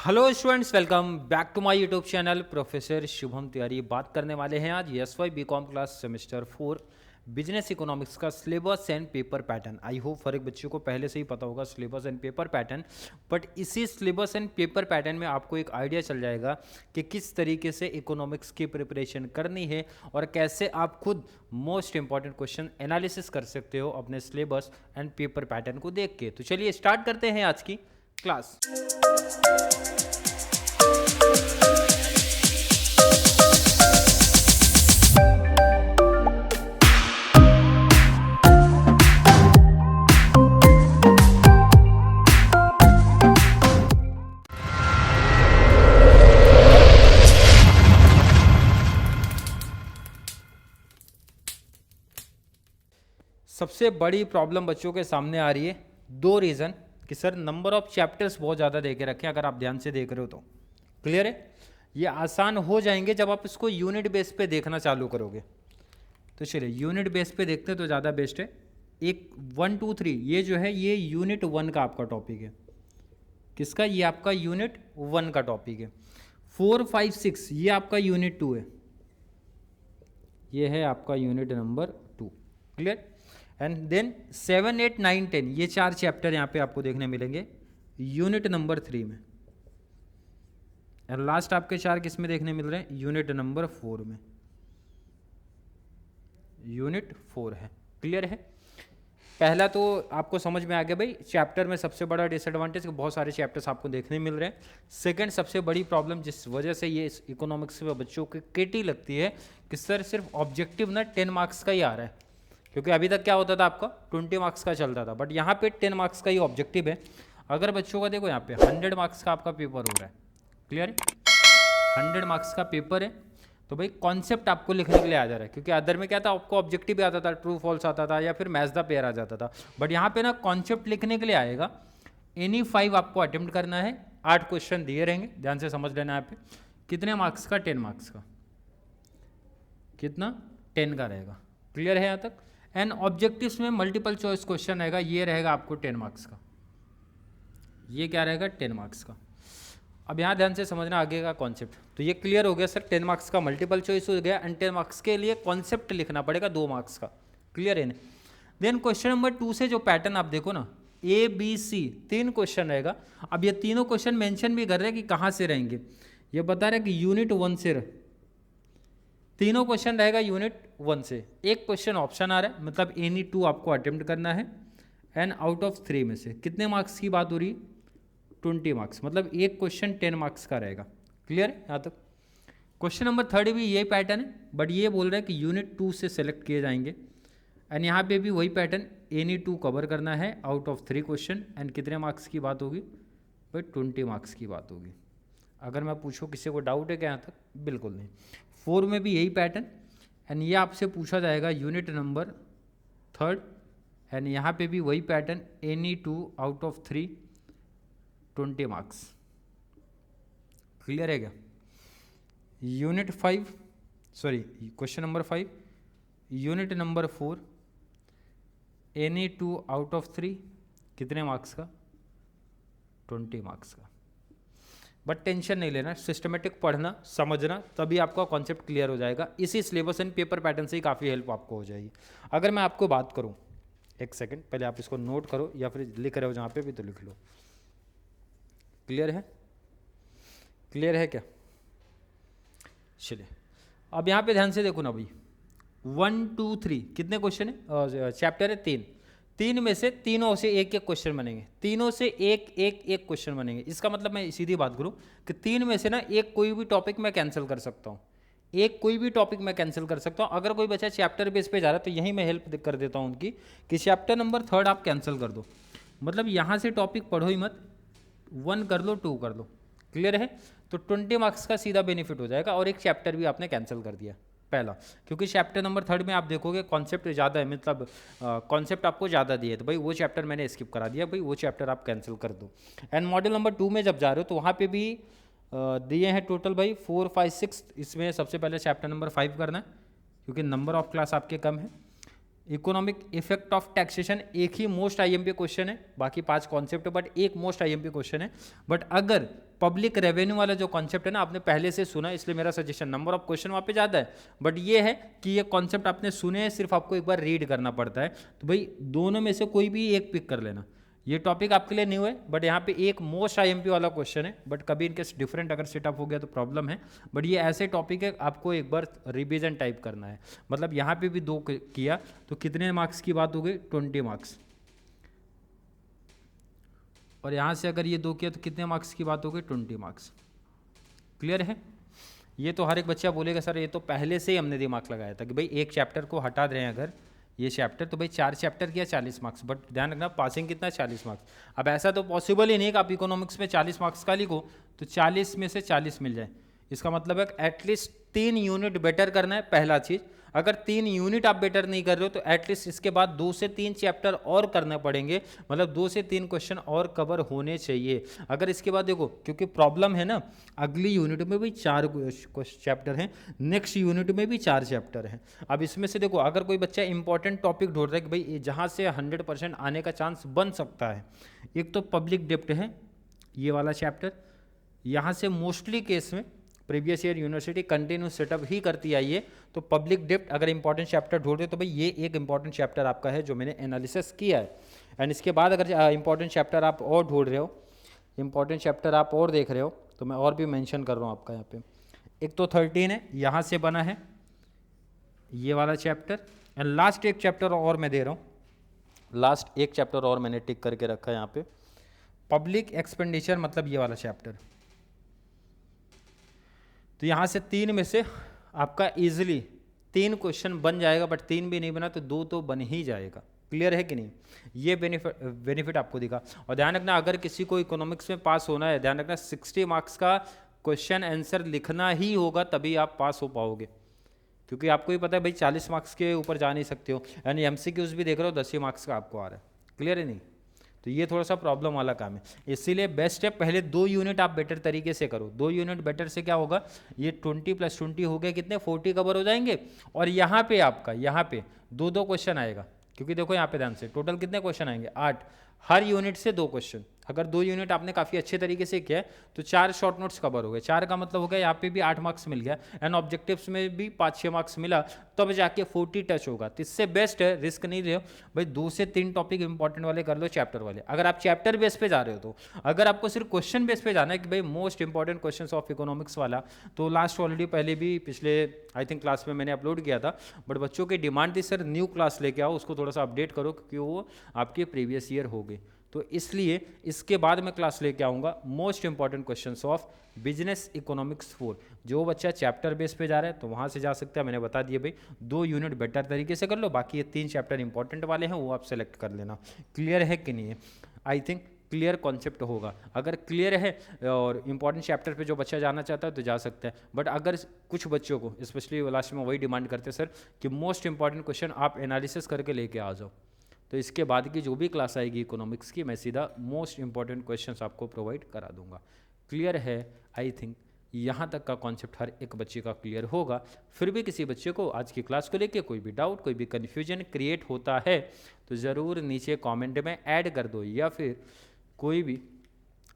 Hello students, welcome back to my YouTube channel professor Shubham Tiwari. बात करने वाले हैं आज SY BCom class semester 4 business economics का syllabus and paper pattern. I hope हर एक बच्चे को पहले से ही पता होगा syllabus and paper pattern, but इसी सिलेबस एंड पेपर पैटर्न में आपको एक आइडिया चल जाएगा कि किस तरीके से इकोनॉमिक्स की प्रिपरेशन करनी है और कैसे आप खुद मोस्ट इंपॉर्टेंट क्वेश्चन एनालिसिस कर सकते हो अपने सिलेबस एंड पेपर पैटर्न को देख के। तो चलिए स्टार्ट करते हैं आज की क्लास। सबसे बड़ी प्रॉब्लम बच्चों के सामने आ रही है, दो रीज़न कि सर नंबर ऑफ चैप्टर्स बहुत ज़्यादा दे के रखे हैं। अगर आप ध्यान से देख रहे हो तो क्लियर है, ये आसान हो जाएंगे जब आप इसको यूनिट बेस पे देखना चालू करोगे। तो चलिए यूनिट बेस पे देखते हैं तो ज़्यादा बेस्ट है। एक 1 2 3 ये जो है ये यूनिट 1 का आपका टॉपिक है। किसका? ये आपका यूनिट 1 का टॉपिक है। 4 5 6 ये आपका यूनिट 2 है। ये है आपका unit number 2। Clear? And then 7 8 9 10 ये 4 चैप्टर यहाँ पे आपको देखने मिलेंगे यूनिट नंबर 3 में। एंड लास्ट आपके 4 किस में देखने मिल रहे हैं? यूनिट नंबर 4 में। यूनिट 4 है। क्लियर है? पहला तो आपको समझ में आ गया भाई, चैप्टर में सबसे बड़ा डिसएडवांटेज कि बहुत सारे चैप्टर्स आपको देखने मिल रहे हैं। सेकंड सबसे बड़ी प्रॉब्लम जिस वजह से ये इकोनॉमिक्स में बच्चों की केटी लगती है कि सर सिर्फ ऑब्जेक्टिव ना 10 मार्क्स का ही आ रहा है, क्योंकि अभी तक क्या होता था आपका 20 मार्क्स का चलता था, बट यहाँ पे 10 मार्क्स का ही ऑब्जेक्टिव है। अगर बच्चों का देखो यहाँ पे 100 मार्क्स का आपका पेपर हो रहा है। क्लियर है? 100 मार्क्स का पेपर है तो भाई कॉन्सेप्ट आपको लिखने के लिए आ जा रहा है, क्योंकि अदर में क्या था आपको ऑब्जेक्टिव भी आता था, ट्रू फॉल्स आता था या फिर मैच द पेयर आ जाता था, बट यहाँ पे ना कॉन्सेप्ट लिखने के लिए आएगा। एनी 5 आपको अटेम्प्ट करना है, 8 क्वेश्चन दिए रहेंगे, ध्यान से समझ लेना। यहाँ पे कितने मार्क्स का? 10 मार्क्स का। कितना? 10 का रहेगा। क्लियर है यहाँ तक? एंड ऑब्जेक्टिव्स में मल्टीपल चॉइस क्वेश्चन रहेगा, ये रहेगा आपको 10 मार्क्स का। ये क्या रहेगा? 10 मार्क्स का। अब यहाँ ध्यान से समझना आगे का कॉन्सेप्ट। तो ये क्लियर हो गया सर, 10 मार्क्स का मल्टीपल चॉइस हो गया एंड 10 मार्क्स के लिए कॉन्सेप्ट लिखना पड़ेगा 2 मार्क्स का। क्लियर है? देन क्वेश्चन नंबर 2 से जो पैटर्न आप देखो ना, ए बी सी 3 क्वेश्चन रहेगा। अब ये तीनों क्वेश्चन मेंशन भी कर रहे हैं कि कहाँ से रहेंगे। ये बता रहे हैं कि यूनिट 1 से तीनों क्वेश्चन रहेगा यूनिट 1 से। एक क्वेश्चन ऑप्शन आ रहा है, मतलब एनी 2 आपको अटेम्प्ट करना है एंड आउट ऑफ 3 में से कितने मार्क्स की बात हो रही है? 20 मार्क्स, मतलब एक क्वेश्चन 10 मार्क्स का रहेगा। क्लियर है यहाँ तक? क्वेश्चन नंबर 3 भी यही पैटर्न है, बट ये बोल रहा है कि यूनिट 2 से सेलेक्ट किए जाएंगे एंड यहाँ पे भी वही पैटर्न, एनी 2 कवर करना है आउट ऑफ 3 क्वेश्चन एंड कितने मार्क्स की बात होगी भाई? 20 मार्क्स की बात होगी। अगर मैं पूछूँ किसी को डाउट है क्या यहाँ तक? बिल्कुल नहीं। 4 में भी यही पैटर्न एंड ये आपसे पूछा जाएगा यूनिट नंबर 3 एंड यहाँ पे भी वही pattern, any 2 out of 3 20 marks. Clear है क्या? Unit 5 sorry question number 5 unit number 4 any 2 out of 3 कितने मार्क्स का? 20 मार्क्स का। बट टेंशन नहीं लेना, सिस्टमेटिक पढ़ना समझना, तभी आपका कॉन्सेप्ट क्लियर हो जाएगा। इसी सिलेबस एंड पेपर पैटर्न से ही काफ़ी हेल्प आपको हो जाएगी। अगर मैं आपको बात करूं, एक सेकंड पहले आप इसको नोट करो या फिर लिख रहे हो जहाँ पे भी तो लिख लो। क्लियर है? क्लियर है क्या? चलिए अब यहाँ पे ध्यान से देखो ना भाई, 1 2 3 कितने क्वेश्चन है? चैप्टर है 3 में से तीनों से एक एक क्वेश्चन बनेंगे, तीनों से एक क्वेश्चन बनेंगे। इसका मतलब मैं सीधी बात करूं कि 3 में से ना एक कोई भी टॉपिक मैं कैंसिल कर सकता हूं, एक कोई भी टॉपिक मैं कैंसिल कर सकता हूं। अगर कोई बच्चा चैप्टर बेस पे जा रहा है तो यहीं मैं हेल्प कर देता हूं उनकी कि चैप्टर नंबर 3 आप कैंसिल कर दो, मतलब यहाँ से टॉपिक पढ़ो ही मत, 1 कर लो 2 कर लो। क्लियर है? तो 20 मार्क्स का सीधा बेनिफिट हो जाएगा और एक चैप्टर भी आपने कैंसिल कर दिया पहला, क्योंकि चैप्टर नंबर 3 में आप देखोगे कॉन्सेप्ट ज़्यादा है, मतलब कॉन्सेप्ट आपको ज़्यादा दिए, तो भाई वो चैप्टर मैंने स्किप करा दिया, भाई वो चैप्टर आप कैंसिल कर दो। एंड मॉड्यूल नंबर 2 में जब जा रहे हो तो वहाँ पे भी दिए हैं टोटल भाई 4 5 6। इसमें सबसे पहले चैप्टर नंबर 5 करना है, क्योंकि नंबर ऑफ क्लास आपके कम है। इकोनॉमिक इफेक्ट ऑफ टैक्सेशन एक ही मोस्ट आईएमपी क्वेश्चन है, बाकी 5 कॉन्सेप्ट है बट एक मोस्ट आईएमपी क्वेश्चन है। बट अगर पब्लिक रेवेन्यू वाला जो कॉन्सेप्ट है ना आपने पहले से सुना, इसलिए मेरा सजेशन नंबर ऑफ क्वेश्चन वहाँ पे ज़्यादा है, बट ये है कि ये कॉन्सेप्ट आपने सुने हैं, सिर्फ आपको एक बार रीड करना पड़ता है। तो भाई दोनों में से कोई भी एक पिक कर लेना। ये टॉपिक आपके लिए न्यू है बट यहाँ पे एक मोस्ट आईएमपी वाला क्वेश्चन है, बट कभी इनके डिफरेंट अगर सेटअप हो गया तो प्रॉब्लम है। बट ये ऐसे टॉपिक है आपको एक बार रिवीजन टाइप करना है। मतलब यहाँ पे भी 2 किया तो कितने मार्क्स की बात हो गई, 20 मार्क्स। और यहाँ से अगर ये 2 किया तो कितने मार्क्स की बात हो गई, 20 मार्क्स। क्लियर है? ये तो हर एक बच्चा बोलेगा सर ये तो पहले से ही हमने दिमाग लगाया था कि भाई एक चैप्टर को हटा रहे हैं अगर ये चैप्टर तो भाई 4 चैप्टर किया 40 मार्क्स, बट ध्यान रखना पासिंग कितना 40 मार्क्स। अब ऐसा तो पॉसिबल ही नहीं कि आप इकोनॉमिक्स में 40 मार्क्स का लिखो तो 40 में से 40 मिल जाए। इसका मतलब है एटलीस्ट 3 यूनिट बेटर करना है, पहला चीज़। अगर 3 यूनिट आप बेटर नहीं कर रहे हो तो एटलीस्ट इसके बाद 2 से 3 चैप्टर और करने पड़ेंगे, मतलब 2 से 3 क्वेश्चन और कवर होने चाहिए। अगर इसके बाद देखो क्योंकि प्रॉब्लम है ना, अगली यूनिट में भी 4 चैप्टर हैं, नेक्स्ट यूनिट में भी 4 चैप्टर हैं। अब इसमें से देखो अगर कोई बच्चा इंपॉर्टेंट टॉपिक ढूंढ रहा है कि भाई जहाँ से 100% आने का चांस बन सकता है, एक तो पब्लिक डेप्ट है ये वाला चैप्टर, यहाँ से मोस्टली केस में previous year university continuous setup ही करती आई है। तो पब्लिक डेप्ट अगर इंपॉर्टेंट चैप्टर ढूंढ रहे हो तो भाई ये एक इंपॉर्टेंट चैप्टर आपका है जो मैंने एनालिसिस किया है। एंड इसके बाद अगर इंपॉर्टेंट चैप्टर आप और ढूंढ रहे हो, इंपॉर्टेंट चैप्टर आप और देख रहे हो तो मैं और भी मेंशन कर रहा हूँ आपका यहाँ पे। एक तो 13 है, यहाँ से बना है ये वाला चैप्टर। एंड लास्ट एक चैप्टर और मैं दे रहा हूँ, लास्ट एक चैप्टर और मैंने टिक करके रखा है यहाँ पे, पब्लिक एक्सपेंडिचर, मतलब ये वाला चैप्टर। तो यहाँ से 3 में से आपका इजीली 3 क्वेश्चन बन जाएगा, बट 3 भी नहीं बना तो 2 तो बन ही जाएगा। क्लियर है कि नहीं? ये बेनिफिट आपको दिखा। और ध्यान रखना अगर किसी को इकोनॉमिक्स में पास होना है, ध्यान रखना 60 मार्क्स का क्वेश्चन आंसर लिखना ही होगा तभी आप पास हो पाओगे, क्योंकि आपको ही पता है भाई 40 मार्क्स के ऊपर जा नहीं सकते हो। यानी एमसीक्यूज भी देख रहे हो 10 ही मार्क्स का आपको आ रहा है। क्लियर है नहीं? तो ये थोड़ा सा प्रॉब्लम वाला काम है, इसीलिए बेस्ट है पहले 2 यूनिट आप बेटर तरीके से करो। 2 यूनिट बेटर से क्या होगा, ये 20 + 20 हो गए कितने, 40 कवर हो जाएंगे। और यहाँ पे आपका यहाँ पे 2-2 क्वेश्चन आएगा, क्योंकि देखो यहाँ पे ध्यान से टोटल कितने क्वेश्चन आएंगे, 8, हर यूनिट से 2 क्वेश्चन। अगर 2 यूनिट आपने काफ़ी अच्छे तरीके से किया है तो 4 शॉर्ट नोट्स कवर हो गए। 4 का मतलब हो गया यहाँ पे भी 8 मार्क्स मिल गया, एंड ऑब्जेक्टिव्स में भी 5-6 मार्क्स मिला, तब जाके 40 टच होगा। तो इससे बेस्ट है रिस्क नहीं ले भाई, 2 से 3 टॉपिक इंपॉर्टेंट वाले कर लो चैप्टर वाले। अगर आप चैप्टर बेस पे जा रहे हो तो, अगर आपको सिर्फ क्वेश्चन बेस पे जाना है कि भाई most important question of economics वाला, तो लास्ट ऑलरेडी पहले भी पिछले आई थिंक क्लास में मैंने अपलोड किया था, बट बच्चों की डिमांड थी सर न्यू क्लास लेके आओ, उसको थोड़ा सा अपडेट करो क्योंकि वो आपके प्रीवियस ईयर हो गई। तो इसलिए इसके बाद मैं क्लास लेके आऊँगा most important questions of business economics 4। जो बच्चा चैप्टर बेस पे जा रहा है तो वहाँ से जा सकता है, मैंने बता दिया भाई 2 यूनिट बेटर तरीके से कर लो, बाकी ये 3 चैप्टर इंपॉर्टेंट वाले हैं वो आप सेलेक्ट कर लेना। क्लियर है कि नहीं है? आई थिंक क्लियर कॉन्सेप्ट होगा। अगर क्लियर है और इंपॉर्टेंट चैप्टर पे जो बच्चा जाना चाहता है तो जा सकता है, बट अगर कुछ बच्चों को स्पेशली लास्ट में वही डिमांड करते हैं सर कि मोस्ट इंपॉर्टेंट क्वेश्चन आप एनालिसिस करके लेके आ जाओ, तो इसके बाद की जो भी क्लास आएगी इकोनॉमिक्स की मैं सीधा मोस्ट इंपॉर्टेंट क्वेश्चंस आपको प्रोवाइड करा दूंगा। क्लियर है? आई थिंक यहाँ तक का कॉन्सेप्ट हर एक बच्चे का क्लियर होगा। फिर भी किसी बच्चे को आज की क्लास को लेके कोई भी डाउट, कोई भी कन्फ्यूजन क्रिएट होता है तो ज़रूर नीचे कॉमेंट में ऐड कर दो, या फिर कोई भी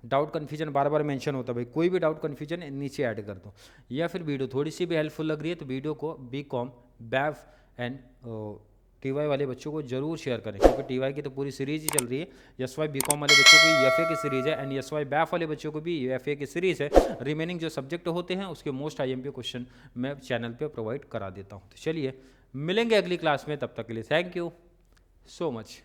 डाउट कन्फ्यूजन बार बार मेंशन होता है भाई, कोई भी डाउट कन्फ्यूजन नीचे ऐड कर दो, या फिर वीडियो थोड़ी सी भी हेल्पफुल लग रही है तो वीडियो को बीकॉम, बैफ एंड टीवाई वाले बच्चों को जरूर शेयर करें, क्योंकि टीवाई की तो पूरी सीरीज ही चल रही है। एसवाई बीकॉम वाले बच्चों को एफए की सीरीज है, एंड एसवाई बैफ वाले बच्चों को भी एफए की सीरीज है। रिमेनिंग जो सब्जेक्ट होते हैं उसके मोस्ट आईएमपी क्वेश्चन मैं चैनल पे प्रोवाइड करा देता हूँ। तो चलिए मिलेंगे अगली क्लास में, तब तक के लिए थैंक यू सो मच।